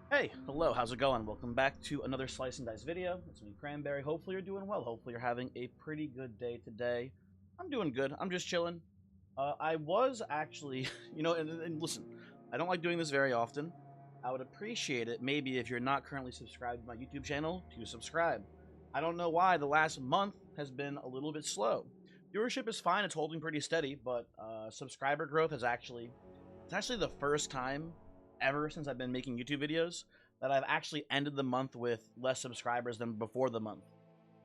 Hey, hello, how's it going? Welcome back to another Slice and Dice video. It's me, Cranberry. Hopefully you're doing well. Hopefully you're having a pretty good day today. I'm doing good. I'm just chilling. I was actually, and listen, I don't like doing this very often. I would appreciate it maybe if you're not currently subscribed to my YouTube channel to subscribe. I don't know why the last month has been a little bit slow. Viewership is fine, it's holding pretty steady, but subscriber growth is it's actually the first time ever since I've been making YouTube videos that I've actually ended the month with less subscribers than before the month.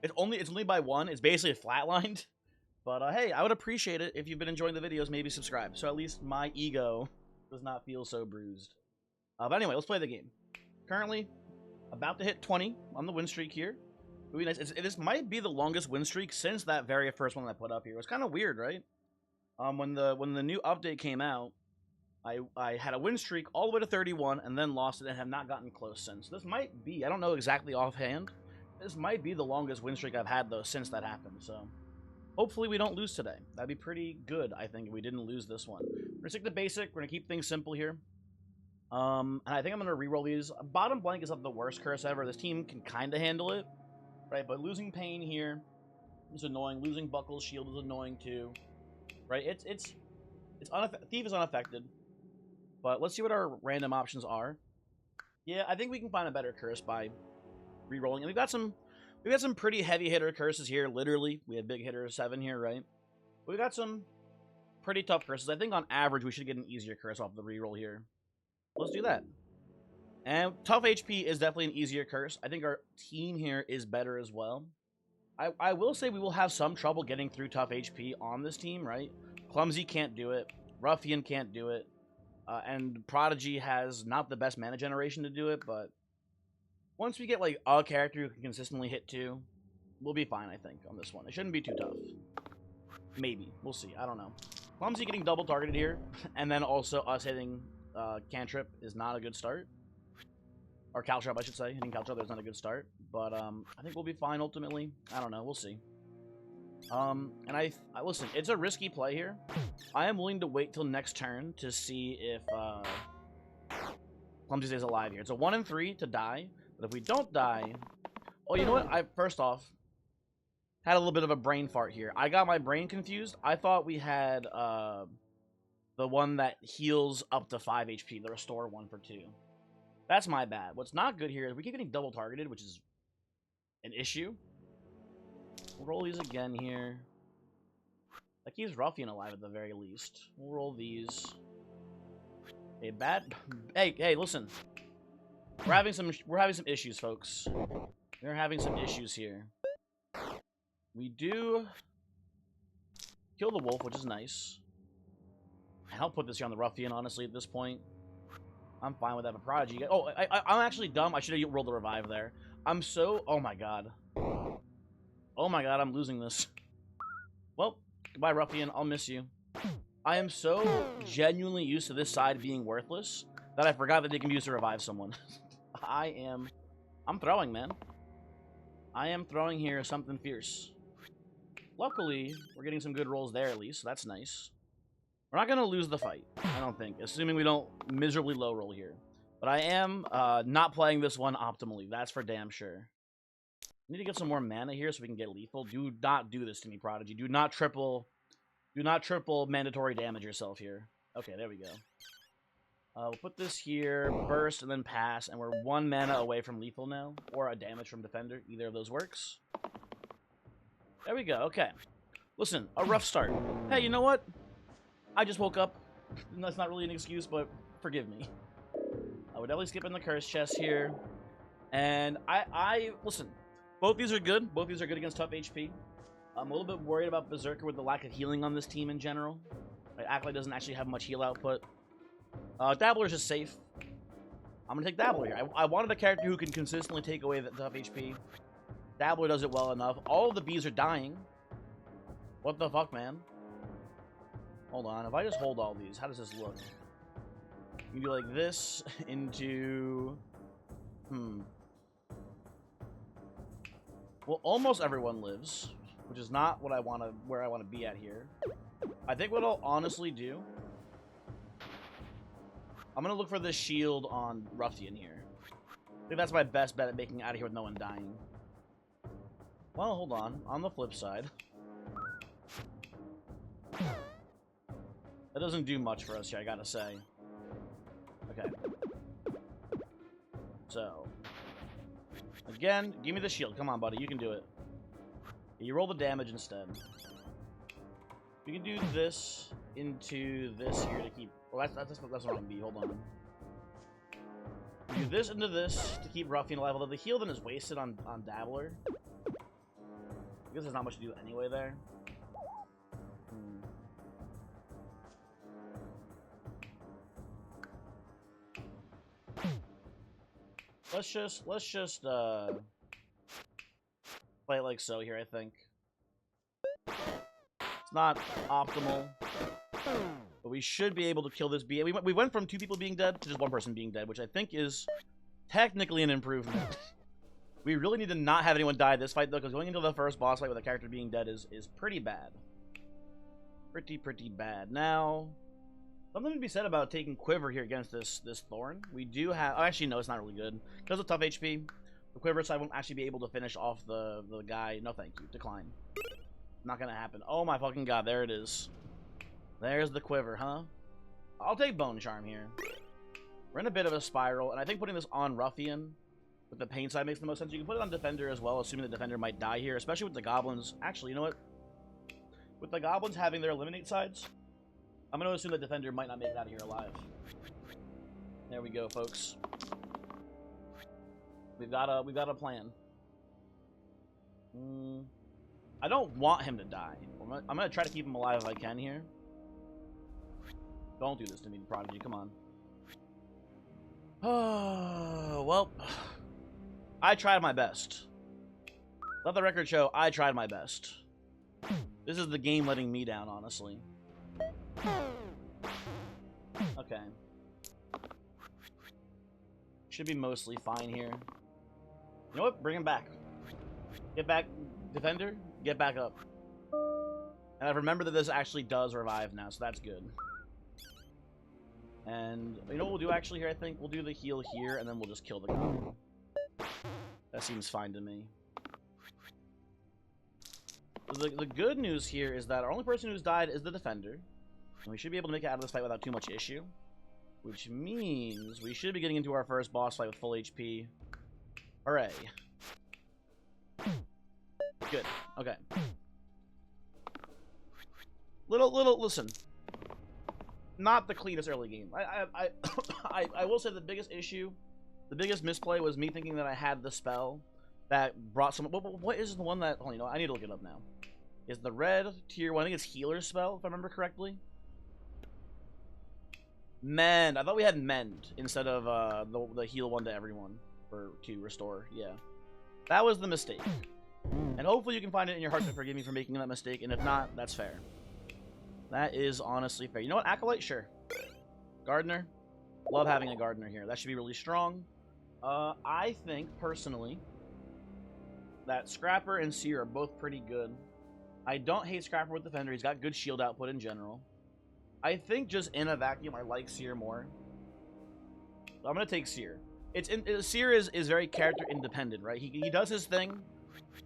It's only by one. It's basically flatlined. But hey, I would appreciate it if you've been enjoying the videos. Maybe subscribe, so at least my ego does not feel so bruised. But anyway, let's play the game. Currently, about to hit 20 on the win streak here. It would be nice. This might be the longest win streak since that very first one I put up here. It was kind of weird, right? When the new update came out, I had a win streak all the way to 31 and then lost it and have not gotten close since. This might be, I don't know exactly offhand, this might be the longest win streak I've had, though, since that happened. So hopefully we don't lose today. That'd be pretty good, I think, if we didn't lose this one. We're going to stick to basic. We're going to keep things simple here. And I think I'm going to reroll these. Bottom blank is not the worst curse ever. This team can kind of handle it, right? But losing pain here is annoying. Losing Buckle's shield is annoying, too, right? Thief is unaffected. But let's see what our random options are. Yeah, I think we can find a better curse by re-rolling. And we've got some pretty heavy hitter curses here, literally. We have big hitter 7 here, right? We've got some pretty tough curses. I think on average we should get an easier curse off the re-roll here. Let's do that. And tough HP is definitely an easier curse. I think our team here is better as well. I will say we will have some trouble getting through tough HP on this team, right? Clumsy can't do it. Ruffian can't do it. And Prodigy has not the best mana generation to do it, but once we get like a character who can consistently hit 2, we'll be fine, I think, on this one. It shouldn't be too tough. Maybe. We'll see. I don't know. Clumsy getting double targeted here, and then also us hitting Cantrip is not a good start. Or Caltrop, I should say. Hitting Caltrop is not a good start. But I think we'll be fine ultimately. I don't know. We'll see. And I listen, it's a risky play here. I am willing to wait till next turn to see if Clumsy stays alive here. It's a 1 in 3 to die, but if we don't die, oh, you know what? I first off had a little bit of a brain fart here. I got my brain confused. I thought we had the one that heals up to 5 HP, the restore 1 for 2. That's my bad. What's not good here is we keep getting double targeted, which is an issue. We'll roll these again here. That keeps Ruffian alive at the very least. We'll roll these. Hey, listen. We're having some issues, folks. We're having some issues here. We do kill the wolf, which is nice. I'll put this here on the Ruffian, honestly, at this point. I'm fine with that. But Prodigy. Oh, I'm actually dumb. I should have rolled the revive there. Oh my god. Oh my god, I'm losing this. Well, goodbye, Ruffian. I'll miss you. I am so genuinely used to this side being worthless that I forgot that they can be used to revive someone. I'm throwing, man. I am throwing here something fierce. Luckily, we're getting some good rolls there at least, so that's nice. We're not going to lose the fight, I don't think, assuming we don't miserably low roll here. But I am not playing this one optimally, that's for damn sure. Need to get some more mana here so we can get lethal. Do not do this to me, Prodigy. Do not triple mandatory damage yourself here. Okay, there we go. We'll put this here, burst, and then pass, and we're 1 mana away from lethal now, or a damage from defender. Either of those works. There we go, okay. Listen, a rough start. Hey, you know what? I just woke up. That's not really an excuse, but forgive me. I would definitely skip in the curse chest here. And listen, both these are good. Both these are good against tough HP. I'm a little bit worried about Berserker with the lack of healing on this team in general. Like, Acolyte doesn't actually have much heal output. Dabbler's just safe. I'm going to take Dabbler here. I wanted a character who can consistently take away the tough HP. Dabbler does it well enough. All of the bees are dying. What the fuck, man? Hold on. If I just hold all these, how does this look? You can do like this into... Well, almost everyone lives, which is not what where I want to be at here. I think what I'll honestly do, I'm gonna look for this shield on Ruffian here. I think that's my best bet at making it out of here with no one dying. Well, hold on. On the flip side, that doesn't do much for us here, I gotta say. Okay. So, again, give me the shield. Come on, buddy. You can do it. You roll the damage instead. We can do this into this here to keep... Well, that's wrong B. Hold on. Do this into this to keep Ruffian alive, although the heal then is wasted on Dabbler. I guess there's not much to do anyway there. Let's just play it like so here, I think. It's not optimal, but we should be able to kill this bee. We went from 2 people being dead to just 1 person being dead, which I think is technically an improvement. We really need to not have anyone die this fight, though, because going into the first boss fight with a character being dead is pretty bad. Pretty bad. Now, something to be said about taking Quiver here against this Thorn. We do have... Oh, actually, no, it's not really good. Because of tough HP, the Quiver side won't actually be able to finish off the guy. No, thank you. Decline. Not gonna happen. Oh my fucking god, there it is. There's the Quiver, huh? I'll take Bone Charm here. We're in a bit of a spiral, and I think putting this on Ruffian with the pain side makes the most sense. You can put it on Defender as well, assuming the Defender might die here, especially with the Goblins. Actually, you know what? With the Goblins having their Eliminate sides, I'm going to assume the Defender might not make it out of here alive. There we go, folks. We've got a plan. I don't want him to die. I'm going to try to keep him alive if I can here. Don't do this to me, Prodigy. Come on. Oh, well, I tried my best. Let the record show I tried my best. This is the game letting me down, honestly. Okay. Should be mostly fine here. You know what? Bring him back. Get back, Defender. Get back up. And I've remembered that this actually does revive now, so that's good. And you know what we'll do actually here, I think? We'll do the heal here, and then we'll just kill the goblin. That seems fine to me. The good news here is that our only person who's died is the Defender. And we should be able to make it out of this fight without too much issue. Which means we should be getting into our first boss fight with full HP. Hooray. Good. Okay. Listen. Not the cleanest early game. I will say the biggest issue, the biggest misplay was me thinking that I had the spell that brought some... What is the one that... Oh, you know, I need to look it up now. Is the red tier 1, I think it's Healer spell, if I remember correctly. Mend. I thought we had Mend instead of the heal 1 to everyone to restore. Yeah. That was the mistake. And hopefully you can find it in your heart to forgive me for making that mistake, and if not, that's fair. That is honestly fair. You know what? Acolyte? Sure. Gardener? Love having a Gardener here. That should be really strong. I think, personally, that Scrapper and Seer are both pretty good. I don't hate Scrapper with Defender. He's got good shield output in general. I think just in a vacuum, I like Seer more. So I'm going to take Seer. Seer is very character independent, right? He does his thing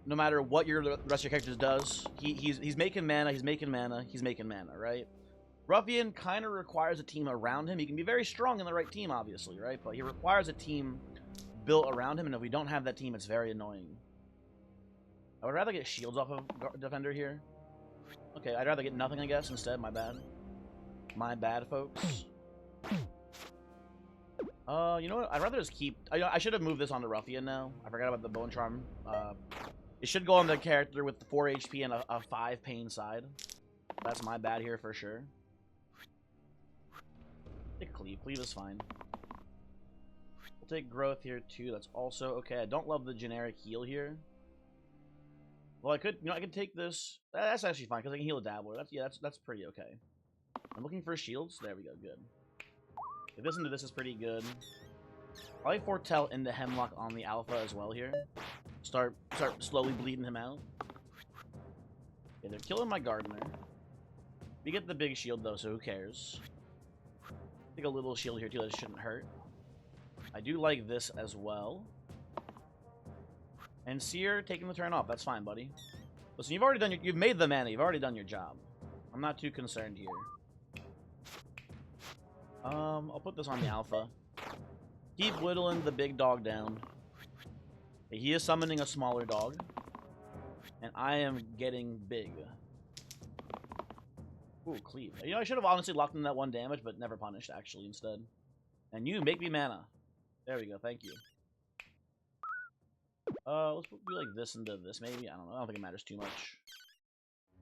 no matter what the rest of your characters does. He's making mana, he's making mana, right? Ruffian kind of requires a team around him. He can be very strong in the right team, obviously, right? But he requires a team built around him, and if we don't have that team, it's very annoying. I would rather get shields off of Defender here. Okay, I'd rather get nothing, I guess, instead. My bad. My bad, folks. You know what? I'd rather just keep... I should have moved this onto Ruffian now. I forgot about the Bone Charm. It should go on the character with 4 HP and a 5 pain side. That's my bad here for sure. Take Cleave. Cleave is fine. We'll take Growth here too. That's also okay. I don't love the generic heal here. Well, I could, I could take this. That's actually fine because I can heal a Dabbler. That's pretty okay. I'm looking for shields. There we go. Good. If this into this is pretty good. I like Foretell into Hemlock on the Alpha as well here. Start slowly bleeding him out. Okay, they're killing my Gardener. We get the big shield though, so who cares? Take a little shield here too, that shouldn't hurt. I do like this as well. And Seer taking the turn off, that's fine, buddy. Listen, you've already done you've made the mana, you've already done your job. I'm not too concerned here. I'll put this on the alpha. Keep whittling the big dog down. He is summoning a smaller dog. And I am getting big. Ooh, cleave. You know, I should have honestly locked in that 1 damage, but never punished, actually, instead. And you make me mana. There we go, thank you. Let's do like this into this, maybe? I don't know, I don't think it matters too much.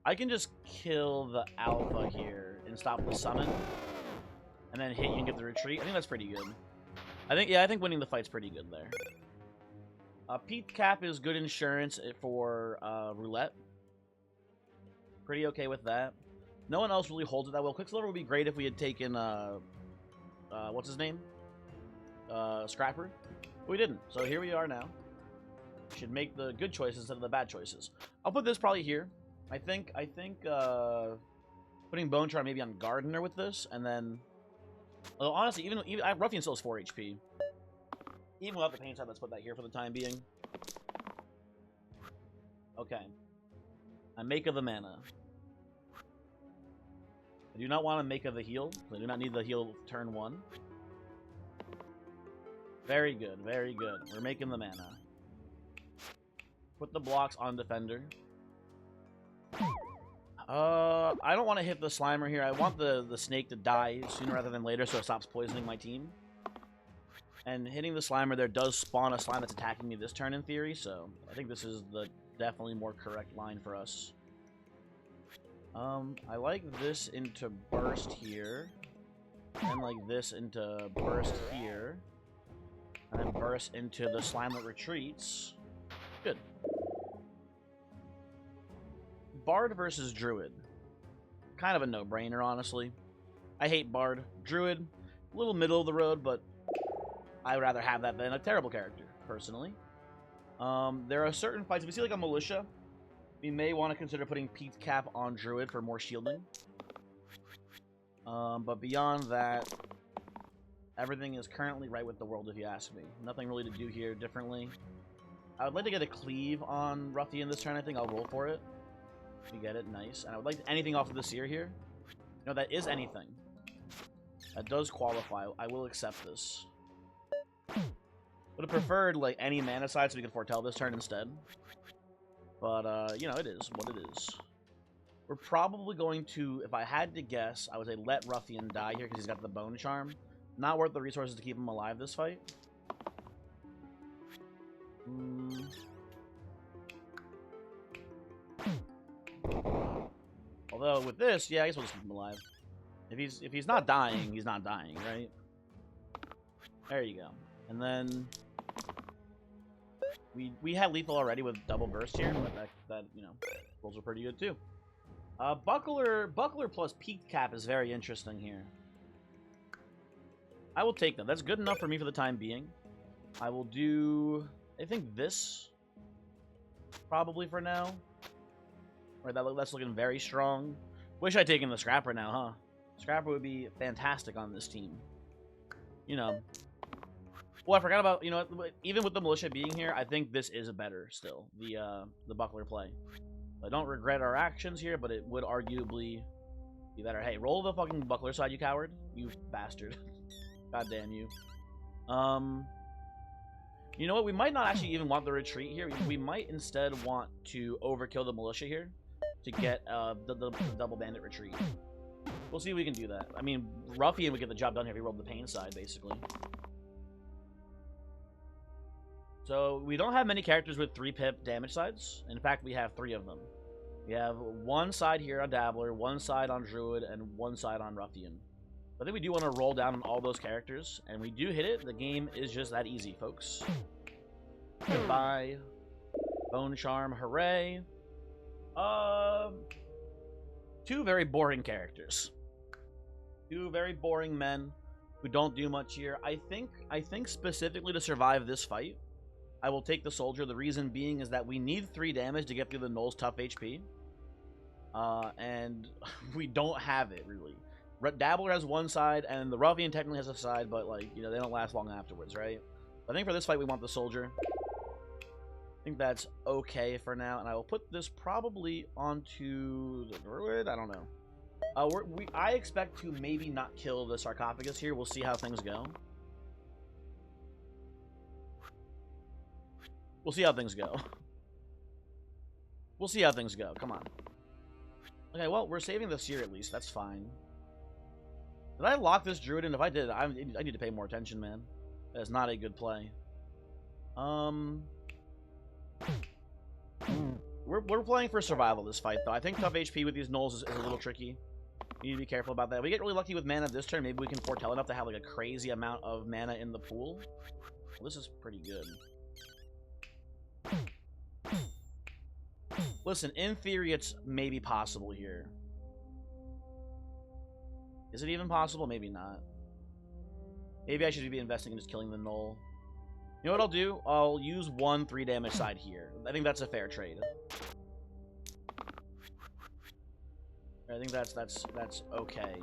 I can just kill the alpha here and stop the summon. And then hit you and get the retreat. I think that's pretty good. I think winning the fight's pretty good there. Pete Cap is good insurance for roulette. Pretty okay with that. No one else really holds it that well. Quicksilver would be great if we had taken, what's his name? Scrapper. But we didn't, so here we are now. Should make the good choices instead of the bad choices. I'll put this probably here. I think, putting Bone Charm maybe on Gardener with this, and then... Although, honestly, even Ruffian still has 4 HP. Even without the pain side, let's put that here for the time being. Okay. I make of the mana. I do not want to make of the heal. I do not need the heal turn 1. Very good, very good. We're making the mana. Put the blocks on Defender. I don't want to hit the Slimer here. I want the snake to die sooner rather than later so it stops poisoning my team. And hitting the Slimer there does spawn a slime that's attacking me this turn in theory, so I think this is the definitely more correct line for us. I like this into burst here, and like this into burst here, and then burst into the slime that retreats. Good. Bard versus Druid. Kind of a no-brainer, honestly. I hate Bard. Druid, a little middle of the road, but I would rather have that than a terrible character, personally. There are certain fights, if you see like a Militia, we may want to consider putting Pete's Cap on Druid for more shielding. But beyond that, everything is currently right with the world, if you ask me. Nothing really to do here differently. I would like to get a cleave on Ruffian this turn, I think I'll roll for it. We get it, nice. And I would like anything off of the Seer here. No, that is anything. That does qualify. I will accept this. Would have preferred like any mana side so we could foretell this turn instead. But you know, it is what it is. We're probably going to, if I had to guess, I would say let Ruffian die here because he's got the Bone Charm. Not worth the resources to keep him alive this fight. Although with this, yeah, I guess we'll just keep him alive. If he's not dying, he's not dying, right? There you go. And then we had lethal already with double burst here, but that you know, rolls are pretty good too. Buckler plus Peaked Cap is very interesting here. I will take them. That's good enough for me for the time being. I will do, I think this probably for now. Or that's looking very strong. Wish I'd taken the Scrapper now, huh? Scrapper would be fantastic on this team. You know. Well, I forgot about, you know, even with the Militia being here, I think this is better still, the Buckler play. I don't regret our actions here, but it would arguably be better. Hey, roll the fucking Buckler side, you coward. You bastard. God damn you. You know what? We might not actually even want the retreat here. We might instead want to overkill the Militia here to get the double bandit retreat. We'll see if we can do that. I mean, Ruffian would get the job done here if he rolled the pain side, basically. So, we don't have many characters with 3 pip damage sides. In fact, we have 3 of them. We have 1 side here on Dabbler, 1 side on Druid, and 1 side on Ruffian. I think we do want to roll down on all those characters, and we do hit it. The game is just that easy, folks. Goodbye. Bone Charm, hooray. 2 very boring characters. 2 very boring men who don't do much here. I think specifically to survive this fight, I will take the Soldier. The reason being is that we need 3 damage to get through the Null's tough HP. And we don't have it, really. Dabbler has one side, and the Ruffian technically has a side, but, like, you know, they don't last long afterwards, right? I think for this fight, we want the Soldier. I think that's okay for now, and I will put this probably onto the Druid. I don't know. I expect to maybe not kill the Sarcophagus here. We'll see how things go. We'll see how things go. We'll see how things go. Come on. Okay, well, we're saving this here at least. That's fine. Did I lock this Druid in? If I did, I need to pay more attention, man. That is not a good play. We're playing for survival this fight, though. I think tough HP with these Gnolls is a little tricky. You need to be careful about that. If we get really lucky with mana this turn, maybe we can foretell enough to have, like, a crazy amount of mana in the pool. Well, this is pretty good. Listen, in theory, it's maybe possible here. Is it even possible? Maybe not. Maybe I should be investing in just killing the Gnoll. You know what I'll do? I'll use 1 3 damage side here. I think that's a fair trade. I think that's okay.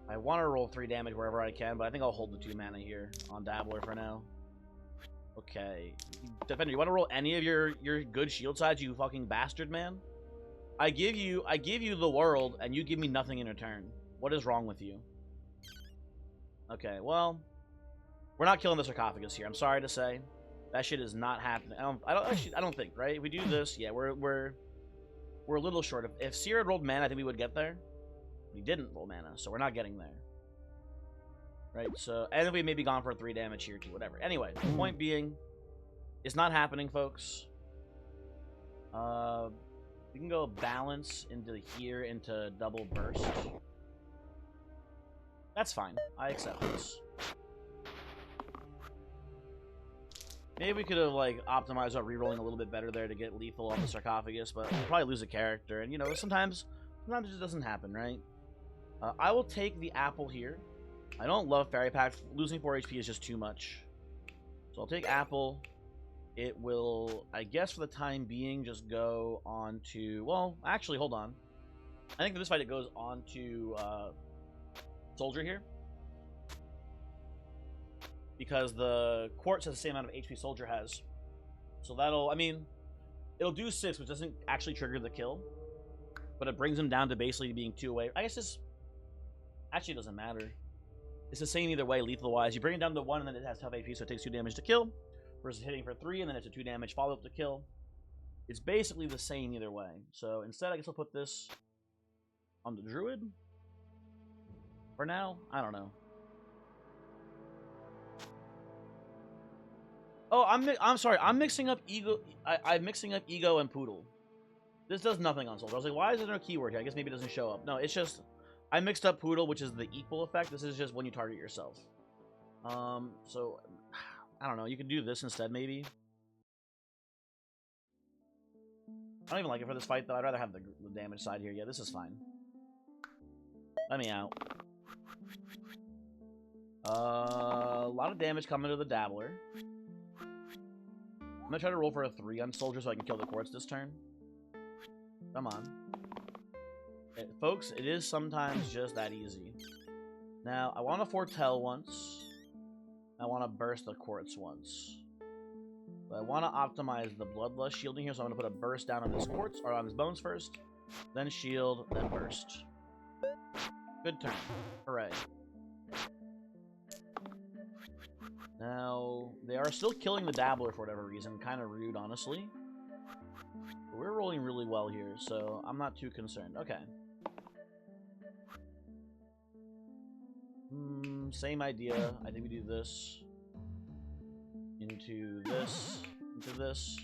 I want to roll 3 damage wherever I can, but I think I'll hold the 2 mana here on Dabbler for now. Okay. Defender, you want to roll any of your good shield sides, you fucking bastard, man? I give you the world, and you give me nothing in return. What is wrong with you? Okay, well, we're not killing the Sarcophagus here. I'm sorry to say, that shit is not happening. I don't think, right? If we do this, yeah, we're a little short. If Seer had rolled mana, I think we would get there. We didn't roll mana, so we're not getting there. Right, so, and we may be gone for 3 damage here too, whatever. Anyway, the point being, it's not happening, folks. We can go balance into here into double burst. That's fine. I accept this. Maybe we could have, like, optimized our rerolling a little bit better there to get lethal on the Sarcophagus, but we'll probably lose a character. And, you know, sometimes it just doesn't happen, right? I will take the apple here. I don't love Fairy Pack. Losing 4 HP is just too much. So I'll take apple. It will, I guess for the time being, just go on to... Well, actually, hold on. I think for this fight it goes on to Soldier here. Because the Quartz has the same amount of HP Soldier has. So that'll, I mean, it'll do 6, which doesn't actually trigger the kill. But it brings him down to basically being 2 away. I guess this actually doesn't matter. It's the same either way, lethal-wise. You bring it down to 1, and then it has tough HP, so it takes 2 damage to kill. Versus hitting for 3, and then it's a 2 damage follow-up to kill. It's basically the same either way. So instead, I guess I'll put this on the Druid. For now, I don't know. Oh, I'm sorry. I'm mixing up Ego. I'm mixing up Ego and Poodle. This does nothing on Soldier. I was like, why is there no keyword here? I guess maybe it doesn't show up. No, it's just I mixed up Poodle, which is the equal effect. This is just when you target yourself. So I don't know. You can do this instead, maybe. I don't even like it for this fight, though. I'd rather have the damage side here. Yeah, this is fine. Let me out. A lot of damage coming to the Dabbler. I'm gonna try to roll for a 3 on Soldier so I can kill the Quartz this turn. Come on. Folks, it is sometimes just that easy. Now, I want to foretell once. I want to burst the Quartz once. But I want to optimize the Bloodlust shielding here, so I'm going to put a burst down on this Quartz, or on his bones first. Then shield, then burst. Good turn. Hooray. Now, they are still killing the Dabbler for whatever reason. Kind of rude, honestly. But we're rolling really well here, so I'm not too concerned. Okay. Same idea. I think we do this. Into this. Into this.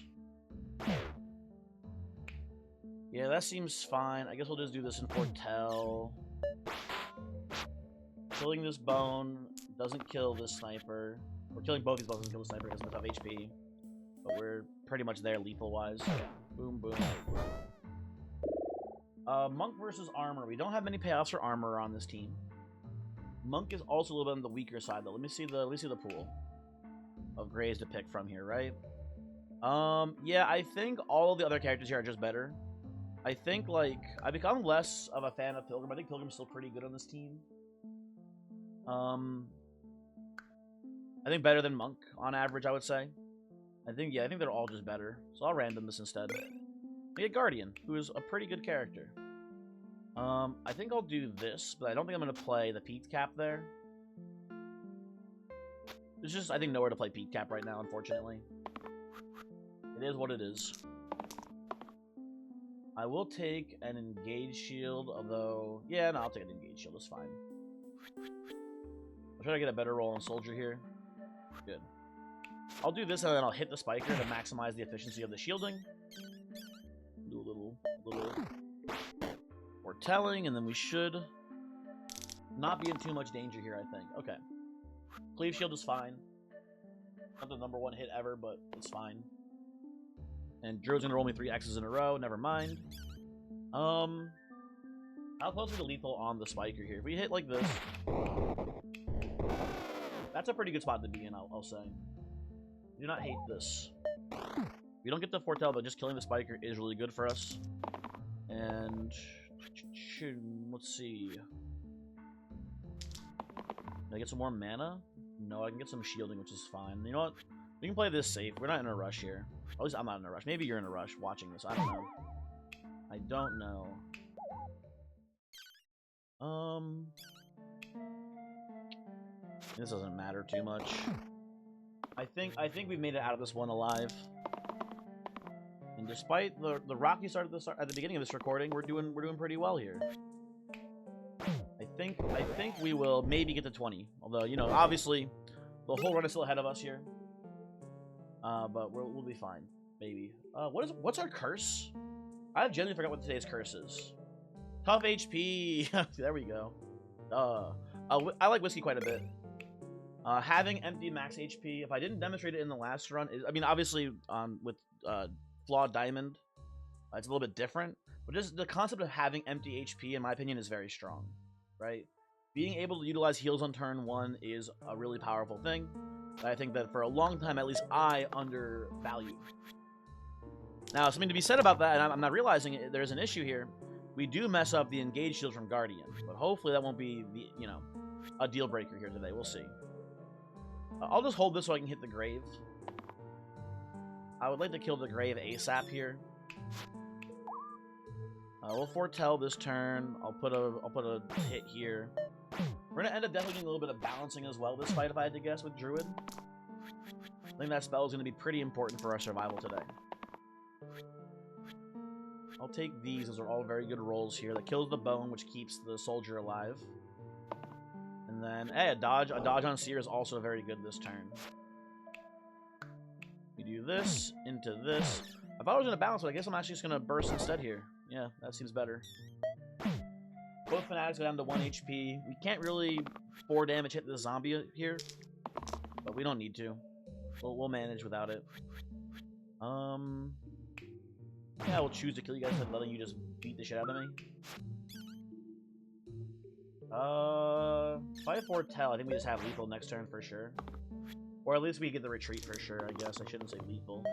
Yeah, that seems fine. I guess we'll just do this in foretell. Killing this bone doesn't kill this sniper. We're killing both these bones doesn't kill the sniper because of HP. But we're pretty much there lethal-wise. Boom, boom. Monk versus Armor. We don't have many payoffs for Armor on this team. Monk is also a little bit on the weaker side, though. Let me see the pool of grays to pick from here, right? Yeah, I think all of the other characters here are just better. I think, like, I become less of a fan of Pilgrim. I think Pilgrim's still pretty good on this team. I think better than Monk, on average, I would say. I think they're all just better. So I'll random this instead. We get Guardian, who is a pretty good character. I think I'll do this, but I don't think I'm going to play the Pete Cap there. There's just, I think, nowhere to play Pete Cap right now, unfortunately. It is what it is. I will take an Engage Shield, although... Yeah, no, I'll take an Engage Shield, it's fine. I'll try to get a better roll on Soldier here. Good. I'll do this, and then I'll hit the Spiker to maximize the efficiency of the shielding. Do a little foretelling, and then we should not be in too much danger here, I think. Okay. Cleave Shield is fine. Not the #1 hit ever, but it's fine. And Druid's gonna roll me 3 X's in a row, never mind. How close are the lethal on the Spiker here? If we hit like this, that's a pretty good spot to be in, I'll say. Do not hate this. We don't get the foretell, but just killing the Spiker is really good for us. And let's see. Can I get some more mana? No, I can get some shielding, which is fine. You know what? We can play this safe. We're not in a rush here. At least I'm not in a rush. Maybe you're in a rush watching this. I don't know. I don't know. This doesn't matter too much. I think we've made it out of this one alive. And despite the rocky start at the beginning of this recording, we're doing pretty well here. I think we will maybe get to 20. Although, you know, obviously the whole run is still ahead of us here. But we'll be fine, maybe. What's our curse? I genuinely forgot what today's curse is. Tough HP. There we go. I like Whiskey quite a bit. Having empty max HP, if I didn't demonstrate it in the last run, I mean, obviously, with Flawed Diamond, it's a little bit different. But just the concept of having empty HP, in my opinion, is very strong, right? Being able to utilize heals on turn 1 is a really powerful thing. I think that for a long time, at least I undervalued. Now, something to be said about that, and I'm not realizing it, there's an issue here. We do mess up the Engage Shield from Guardian, but hopefully that won't be, a deal breaker here today. We'll see. I'll just hold this so I can hit the Grave. I would like to kill the Grave ASAP here. We'll foretell this turn. I'll put a hit here. We're gonna end up definitely getting a little bit of balancing as well this fight, if I had to guess, with Druid. I think that spell is gonna be pretty important for our survival today. I'll take these, as are all very good rolls here. That kills the bone, which keeps the soldier alive. And then, hey, a dodge on Seer is also very good this turn. We do this into this. I thought I was gonna balance, but I guess I'm actually just gonna burst instead here. Yeah, that seems better. Both Fanatics go down to 1 HP. We can't really 4 damage hit the zombie here, but we don't need to. We'll manage without it. Yeah, we'll choose to kill you guys instead of letting you just beat the shit out of me. If I foretell, I think we just have lethal next turn for sure. Or at least we get the retreat for sure, I guess. I shouldn't say lethal.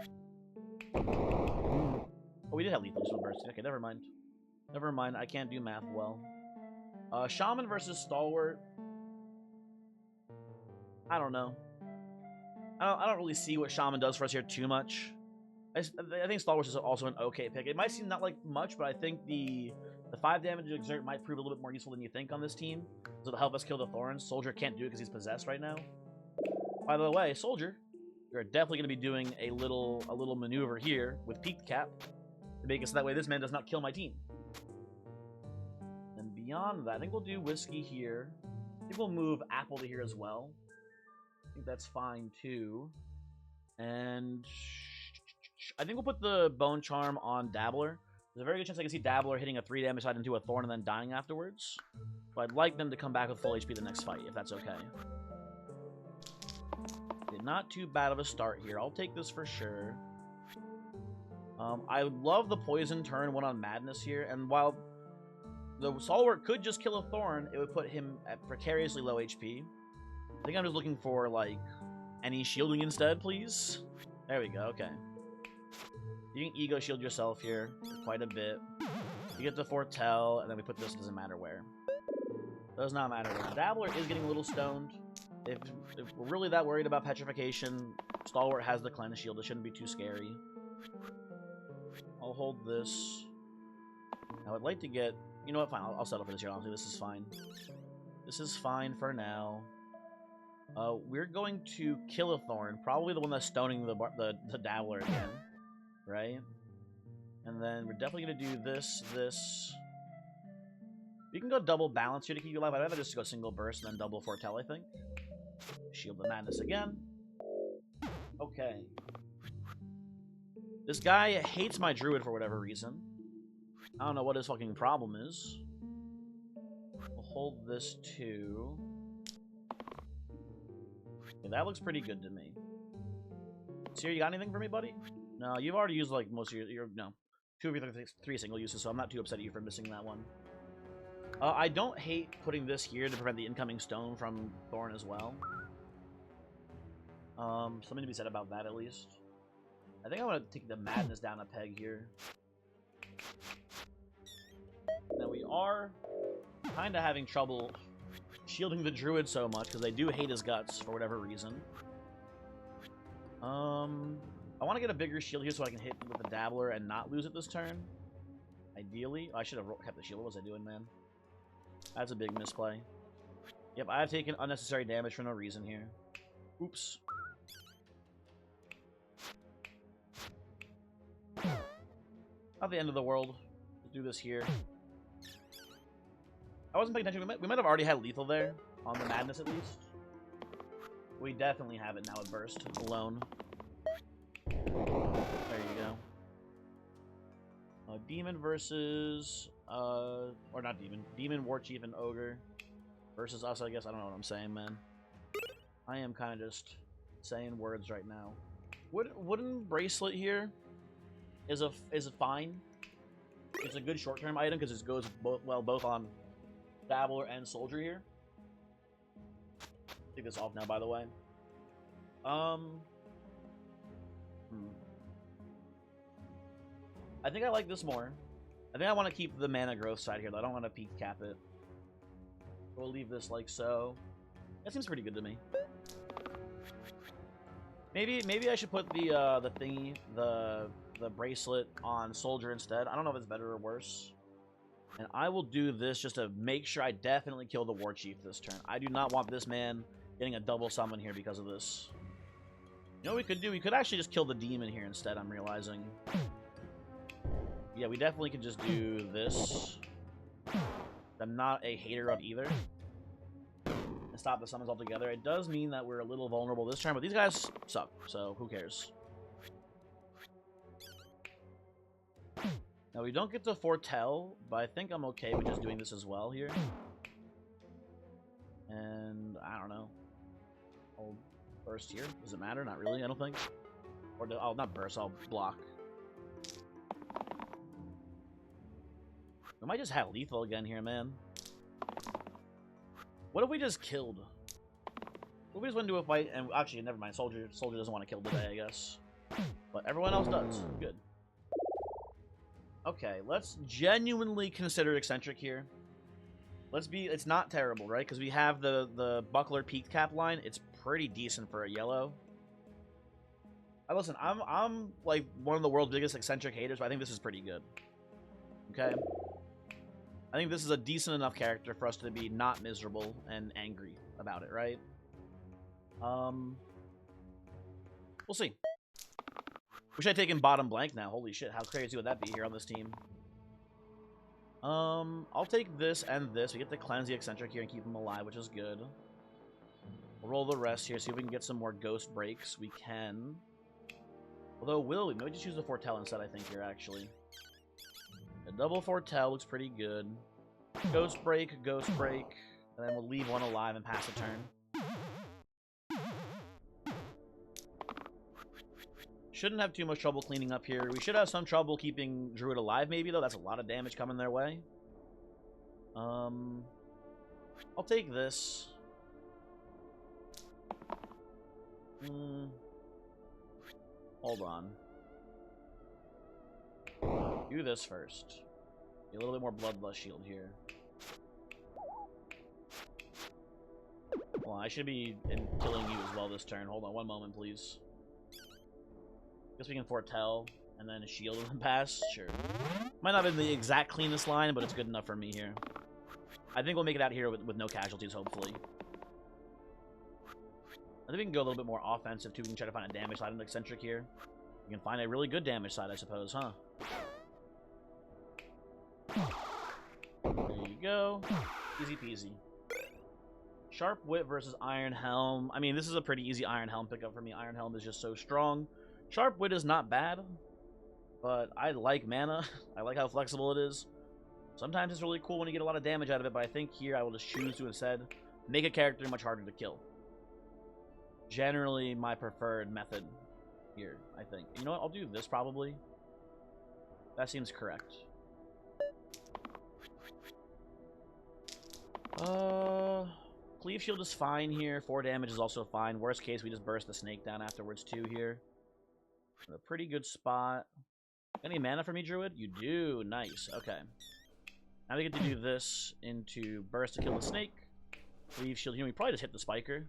Oh, we did have lethal, so burst. Okay, never mind. Never mind, I can't do math well. Shaman versus Stalwart. I don't know. I don't really see what Shaman does for us here too much. I think Stalwart is also an okay pick. It might seem not like much, but I think the 5 damage to Exert might prove a little bit more useful than you think on this team. So to help us kill the Thorns. Soldier can't do it because he's possessed right now. By the way, Soldier, you're definitely going to be doing a little maneuver here with Peaked Cap to make it so that way this man does not kill my team. And beyond that, I think we'll do Whiskey here. I think we'll move Apple to here as well. I think that's fine too. And I think we'll put the Bone Charm on Dabbler. There's a very good chance I can see Dabbler hitting a 3 damage side into a Thorn and then dying afterwards. But I'd like them to come back with full HP the next fight, if that's okay. Not too bad of a start here. I'll take this for sure. I love the Poison turn 1 on Madness here, and while the Stalwart could just kill a Thorn, it would put him at precariously low HP. I think I'm just looking for, like, any shielding instead, please. There we go, okay. You can Ego Shield yourself here quite a bit. We get the foretell, and then we put this, doesn't matter where. Does not matter where. Dabbler is getting a little stoned. If we're really that worried about petrification, Stalwart has the cleanse shield. It shouldn't be too scary. I'll hold this. I would like to get... You know what? Fine. I'll settle for this here. Honestly, this is fine. This is fine for now. We're going to kill a Thorn. Probably the one that's stoning the Dabbler again. Right? And then we're definitely going to do this. We can go double balance here to keep you alive. I'd rather just go single burst and then double foretell, I think. Shield the Madness again. Okay. This guy hates my druid for whatever reason. I don't know what his fucking problem is. We'll hold this too. Okay, that looks pretty good to me. Seer, you got anything for me, buddy? No, you've already used like most of your no. 2 of your 3 single uses, so I'm not too upset at you for missing that one. I don't hate putting this here to prevent the incoming stone from Thorn as well. Something to be said about that at least. I think I want to take the Madness down a peg here. Now we are kind of having trouble shielding the Druid so much because they do hate his guts for whatever reason. I want to get a bigger shield here so I can hit with the Dabbler and not lose it this turn. Ideally. I should have kept the shield. What was I doing, man? That's a big misplay. Yep, I have taken unnecessary damage for no reason here. Oops. Not the end of the world. Let's do this here. I wasn't paying attention. We might have already had lethal there. On the Madness, at least. We definitely have it now at Burst. Alone. There you go. Demon versus... or not Demon. Demon, War Chief, and Ogre. Versus us, I guess. I don't know what I'm saying, man. I am kind of just saying words right now. Wooden Bracelet here is fine. It's a good short-term item because it goes both on Dabbler and Soldier here. Take this off now, by the way. I think I like this more. I think I want to keep the mana growth side here, though. I don't want to peak cap it. We'll leave this like so. That seems pretty good to me. Maybe I should put the thingy, the bracelet on Soldier instead. I don't know if it's better or worse. And I will do this just to make sure I definitely kill the War Chief this turn. I do not want this man getting a double summon here because of this. You know what we could do? We could actually just kill the demon here instead, I'm realizing. Yeah, we definitely could just do this. I'm not a hater of either. And stop the summons altogether. It does mean that we're a little vulnerable this turn, but these guys suck, so who cares? Now, we don't get to foretell, but I think I'm okay with just doing this as well here. And, I don't know. I'll burst here. Does it matter? Not really, I don't think. Or, I'll not burst, I'll block. We might just have lethal again here, man. What if we just killed? What if we just went into a fight and... Actually, never mind. Soldier doesn't want to kill today, I guess. But everyone else does. Good. Okay, let's genuinely consider Eccentric here. Let's be... It's not terrible, right? Because we have the Buckler peak cap line. It's pretty decent for a yellow. Listen, I'm like one of the world's biggest Eccentric haters, but I think this is pretty good. Okay? I think this is a decent enough character for us to be not miserable and angry about it, right? We'll see. Wish I'd taken bottom blank now. Holy shit, how crazy would that be here on this team? I'll take this and this. We get to cleanse the Eccentric here and keep him alive, which is good. We'll roll the rest here, see if we can get some more ghost breaks. We can. Although, will we? Maybe just use the foretell instead, I think, here, actually. A double foretell looks pretty good. Ghost break, and then we'll leave one alive and pass the turn. Shouldn't have too much trouble cleaning up here. We should have some trouble keeping Druid alive, maybe, though. That's a lot of damage coming their way. I'll take this. Hold on. Do this first. A little bit more Bloodlust shield here. Well, I should be killing you as well this turn. Hold on one moment, please. Guess we can foretell and then shield and pass. Sure. Might not have been the exact cleanest line, but it's good enough for me here. I think we'll make it out here with no casualties, hopefully. I think we can go a little bit more offensive, too. We can try to find a damage side in Eccentric here. We can find a really good damage side, I suppose, huh? There you go. Easy peasy. Sharp Wit versus Iron Helm. I mean, this is a pretty easy Iron Helm pickup for me. Iron Helm is just so strong. Sharp Wit is not bad, but I like mana. I like how flexible it is. Sometimes it's really cool when you get a lot of damage out of it, but I think here I will just choose to instead make a character much harder to kill. Generally my preferred method here, I think. You know what? I'll do this probably. That seems correct. Cleave Shield is fine here. 4 damage is also fine. Worst case, we just burst the snake down afterwards too here. A pretty good spot. Any mana for me, Druid? You do. Nice. Okay. Now we get to do this into burst to kill the snake. Cleave Shield. You know, we probably just hit the spiker.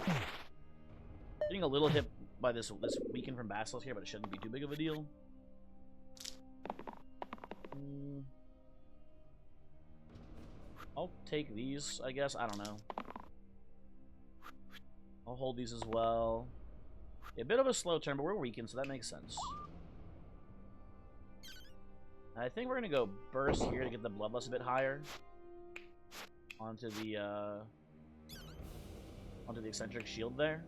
Getting a little hit by this weaken from Basilisk here, but it shouldn't be too big of a deal. I'll take these, I guess. I don't know. I'll hold these as well. A bit of a slow turn, but we're weakened, so that makes sense. I think we're gonna go burst here to get the Bloodlust a bit higher onto the Eccentric shield there.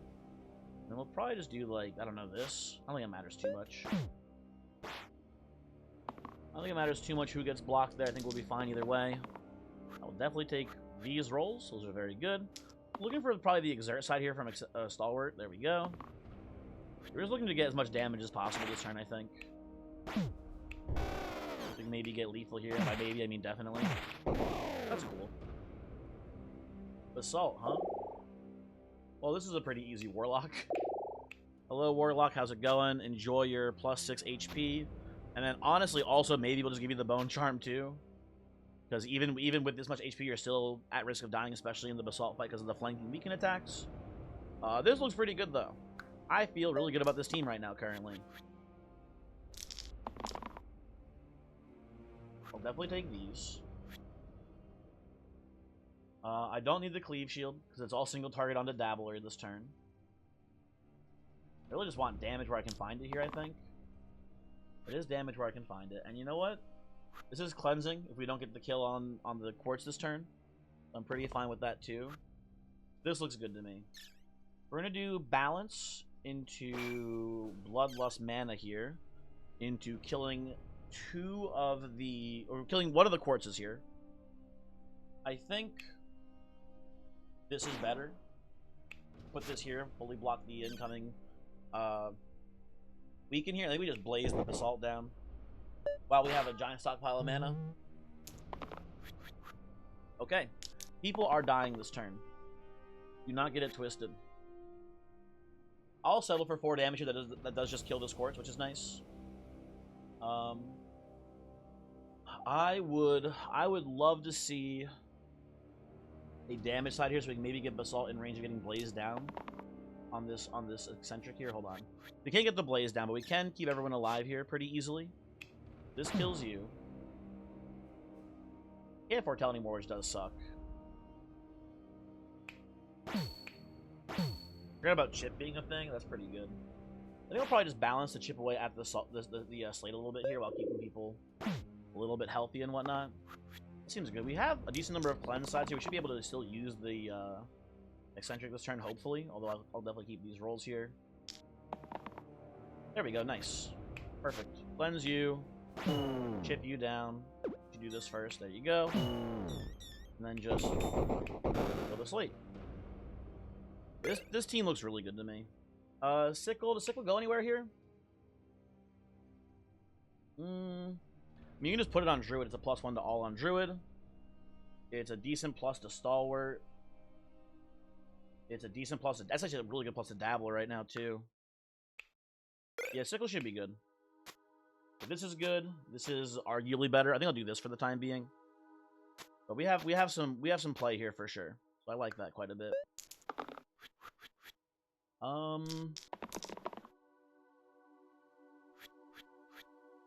And we'll probably just do, like, I don't know, this. I don't think it matters too much. I don't think it matters too much who gets blocked there. I think we'll be fine either way. I will definitely take these rolls. Those are very good. Looking for probably the Exert side here from Stalwart. There we go. We're just looking to get as much damage as possible this turn, I think. We can maybe get lethal here. By maybe, I mean definitely. That's cool. Basalt, huh? Well, this is a pretty easy Warlock. Hello, Warlock. How's it going? Enjoy your +6 HP. And then, honestly, also, maybe we'll just give you the Bone Charm, too. Because even with this much HP, you're still at risk of dying, especially in the Basalt fight because of the flanking weaken attacks. This looks pretty good, though. I feel really good about this team right now, currently. I'll definitely take these. I don't need the Cleave Shield, because it's all single target onto Dabbler this turn. I really just want damage where I can find it here, I think. It is damage where I can find it. And you know what? This is cleansing if we don't get the kill on the Quartz this turn. I'm pretty fine with that, too. This looks good to me. We're going to do Balance into Bloodlust mana here. Into killing killing one of the Quartzes here. I think this is better. Put this here, fully block the incoming weaken here. I think we just blaze the Basalt down while we have a giant stockpile of mana. Okay. People are dying this turn. Do not get it twisted. I'll settle for 4 damage here that does just kill this Quartz, which is nice. I would love to see a damage side here so we can maybe get Basalt in range of getting blazed down on this Eccentric here. Hold on. We can't get the blaze down, but we can keep everyone alive here pretty easily. This kills you. Can't foretell anymore, which does suck. Forgot about chip being a thing. That's pretty good. I think I'll probably just balance the chip away at the slate a little bit here while keeping people a little bit healthy and whatnot. Seems good. We have a decent number of cleanse sides here. We should be able to still use the Eccentric this turn, hopefully. Although I'll definitely keep these rolls here. There we go. Nice. Perfect. Cleanse you. Chip you down. You do this first. There you go. And then just kill the slate. This team looks really good to me. Sickle. Does Sickle go anywhere here? I mean, you can just put it on Druid. It's a +1 to all on Druid. It's a decent plus to Stalwart. It's a decent plus to... That's actually a really good plus to Dabbler right now, too. Yeah, Sickle should be good. If this is good, this is arguably better. I think I'll do this for the time being. But we have some play here for sure. So I like that quite a bit.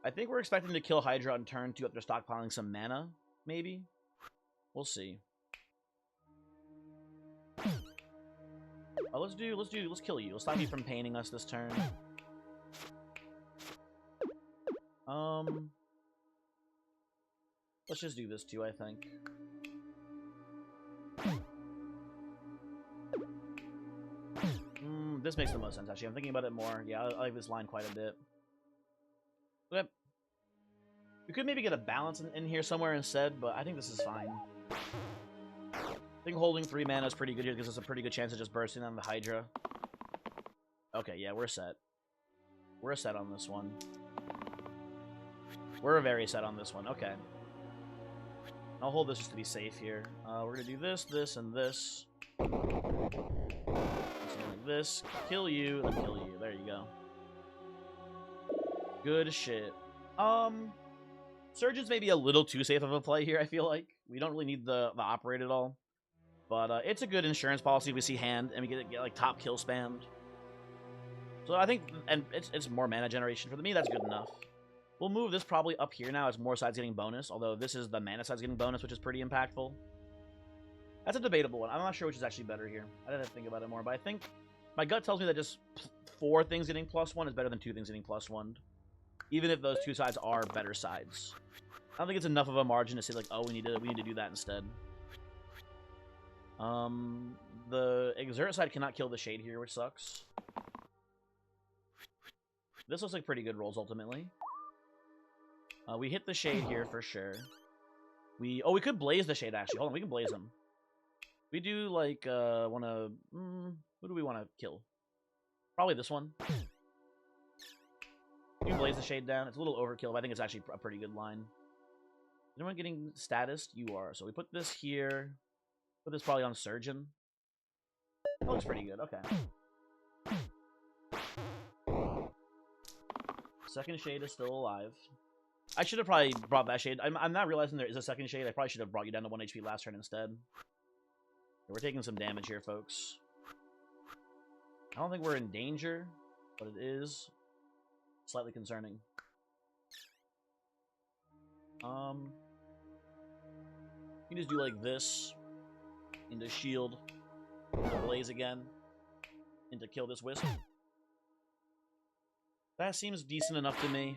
I think we're expecting to kill Hydra on turn 2 after stockpiling some mana, maybe? We'll see. Let's kill you. Let's stop you from painting us this turn. Let's just do this too, I think. This makes the most sense, actually. I'm thinking about it more. Yeah, I like this line quite a bit. Okay. We could maybe get a balance in here somewhere instead, but I think this is fine. I think holding 3 mana is pretty good here because it's a pretty good chance of just bursting on the Hydra. Okay, yeah, we're set. We're set on this one. We're very set on this one. Okay. I'll hold this just to be safe here. We're going to do this, this, and this. Something like this. Kill you, and then kill you. There you go. Good shit. Surgeon's maybe a little too safe of a play here, I feel like. We don't really need the operate at all. But it's a good insurance policy if we see hand and we get like top kill spammed. So I think, and it's more mana generation. For me, that's good enough. We'll move this probably up here now as more sides getting bonus, although this is the mana sides getting bonus, which is pretty impactful. That's a debatable one. I'm not sure which is actually better here. I'd have to think about it more, but I think my gut tells me that just 4 things getting +1 is better than 2 things getting +1. Even if those 2 sides are better sides. I don't think it's enough of a margin to say like, oh, we need to do that instead. The exert side cannot kill the shade here, which sucks. This looks like pretty good rolls ultimately. We hit the shade here for sure. We could blaze the shade actually. Hold on, we can blaze him. We do like who do we want to kill? Probably this one. You can blaze the shade down. It's a little overkill, but I think it's actually a pretty good line. Is anyone getting status? You are. So we put this here. Put this probably on Surgeon. That looks pretty good. Okay. Second shade is still alive. I should have probably brought that shade. I'm not realizing there is a second shade. I probably should have brought you down to 1 HP last turn instead. We're taking some damage here, folks. I don't think we're in danger, but it is slightly concerning. You can just do like this. Into shield. Into blaze again. Into kill this wisp. That seems decent enough to me.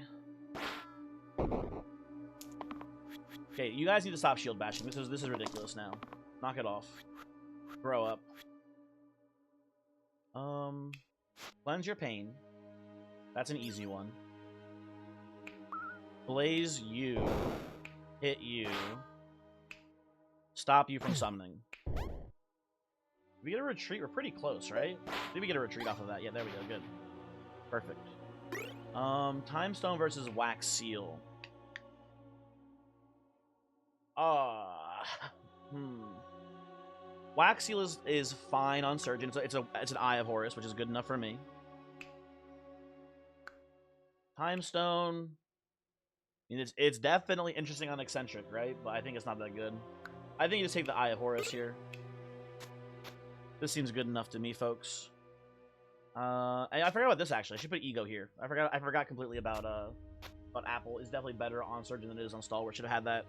Okay, you guys need to stop shield bashing. This is ridiculous now. Knock it off. Grow up. Cleanse your pain. That's an easy one. Blaze you. Hit you. Stop you from summoning. Did we get a retreat? We're pretty close, right? Did we get a retreat off of that? Yeah, there we go. Good. Perfect. Time Stone versus Wax Seal. Wax Seal is fine on Surgeon. It's an Eye of Horus, which is good enough for me. Time Stone. I mean, it's definitely interesting on Eccentric, right? But I think it's not that good. I think you just take the Eye of Horus here. This seems good enough to me, folks. I forgot about this actually. I should put Ego here. I forgot completely about Apple. It's definitely better on Surgeon than it is on Stalwart. Should have had that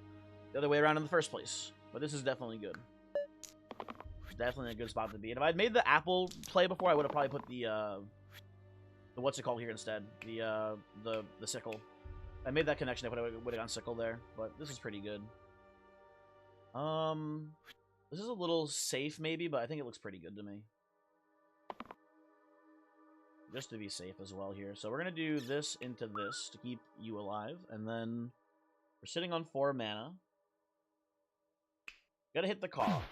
the other way around in the first place. But this is definitely good. Definitely a good spot to be. And if I'd made the Apple play before, I would have probably put the what's it called here instead? The Sickle. If I made that connection, I would have gone Sickle there. But this is pretty good. This is a little safe maybe, but I think it looks pretty good to me. Just to be safe as well here. So we're going to do this into this to keep you alive. And then we're sitting on 4 mana. Gotta hit the call.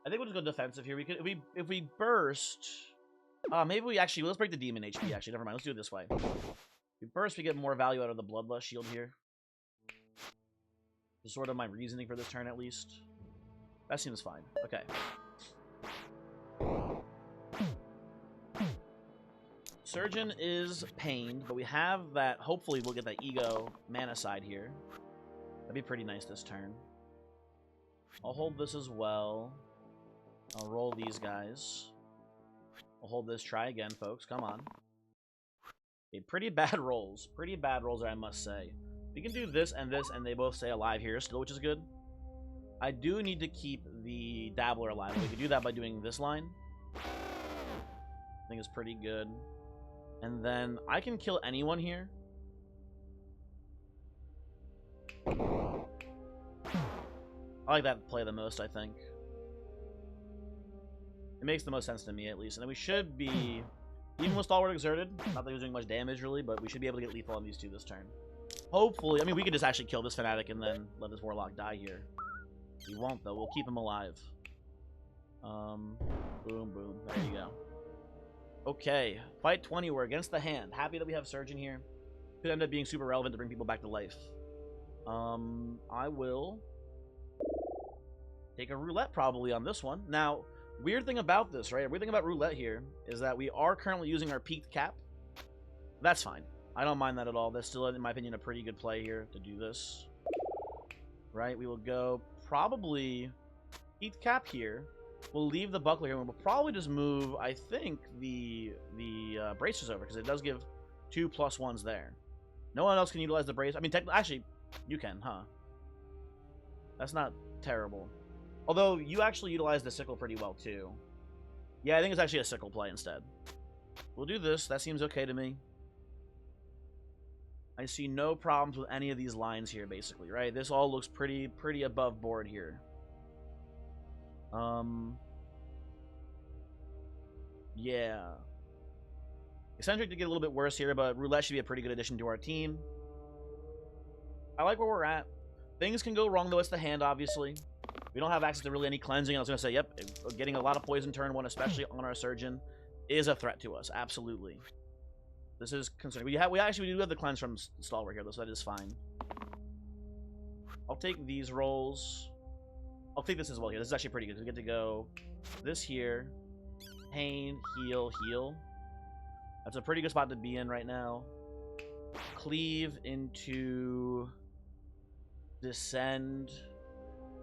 I think we'll just go defensive here. We could if we burst. Maybe we actually let's break the demon HP. Actually, never mind. Let's do it this way. If we burst, we get more value out of the Bloodlust shield here. Is sort of my reasoning for this turn, at least. That seems fine. Okay. Surgeon is pained, but we have that. Hopefully, we'll get that Ego mana side here. That'd be pretty nice this turn. I'll hold this as well. I'll roll these guys. I'll hold this. Try again, folks. Come on. Okay, pretty bad rolls. Pretty bad rolls, I must say. We can do this, and they both stay alive here still, which is good. I do need to keep the Dabbler alive. We can do that by doing this line. I think it's pretty good. And then I can kill anyone here. I like that play the most, I think. It makes the most sense to me, at least. And then we should be, even with Stalwart exerted, not that he was doing much damage, really, but we should be able to get lethal on these two this turn. Hopefully. I mean, we could just actually kill this Fanatic and then let this Warlock die here. We won't, though. We'll keep him alive. Boom, boom. There you go. Okay. Fight 20. We're against the hand. Happy that we have Surgeon here. Could end up being super relevant to bring people back to life. I will take a roulette probably on this one. Now, weird thing about this, right? Weird thing about roulette here is that we are currently using our peaked cap. That's fine. I don't mind that at all. That's still, in my opinion, a pretty good play here to do this. Right? We will go probably peaked cap here. We'll leave the buckler here, and we'll probably just move, I think, the bracers over, because it does give 2 +1s there. No one else can utilize the brace. I mean, actually, you can, huh? That's not terrible. Although, you actually utilize the sickle pretty well, too. Yeah, I think it's actually a sickle play instead. We'll do this. That seems okay to me. I see no problems with any of these lines here, basically, right? This all looks pretty above board here. Yeah. Eccentric to get a little bit worse here, but Roulette should be a pretty good addition to our team. I like where we're at. Things can go wrong, though. It's the hand, obviously. We don't have access to really any cleansing. I was going to say, yep, getting a lot of poison turn 1, especially on our Surgeon, is a threat to us. Absolutely. This is concerning. We do have the cleanse from Stalwart here, though, so that is fine. I'll take these rolls. I'll take this as well here. This is actually pretty good. We get to go this here. Pain, heal, heal. That's a pretty good spot to be in right now. Cleave into Descend.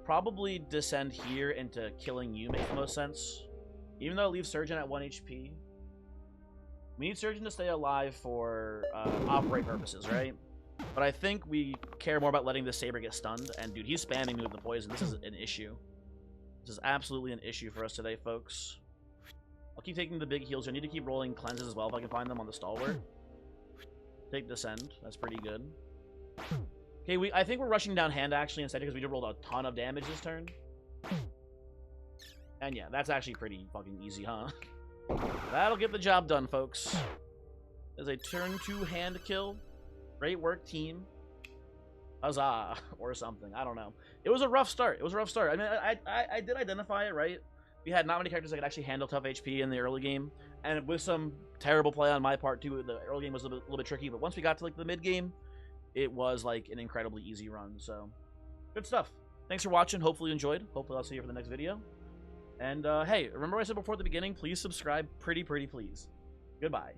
Probably Descend here into killing you makes the most sense. Even though it leaves Surgeon at 1 HP. We need Surgeon to stay alive for operate purposes, right? But I think we care more about letting this Saber get stunned. And, dude, he's spamming me with the poison. This is an issue. This is absolutely an issue for us today, folks. I'll keep taking the big heals. I need to keep rolling cleanses as well if I can find them on the Stalwart. Take Descend. That's pretty good. Okay, I think we're rushing down hand, actually, instead, because we just rolled a ton of damage this turn. And, yeah, that's actually pretty fucking easy, huh? That'll get the job done, folks. As a turn 2 hand kill. Great work, team. Huzzah. Or something. I don't know. It was a rough start. It was a rough start. I mean, I did identify it, right? We had not many characters that could actually handle tough HP in the early game. And with some terrible play on my part, too, the early game was a little bit tricky. But once we got to, like, the mid-game, it was, like, an incredibly easy run. So, good stuff. Thanks for watching. Hopefully you enjoyed. Hopefully I'll see you for the next video. And, hey, remember what I said before at the beginning? Please subscribe. Pretty please. Goodbye.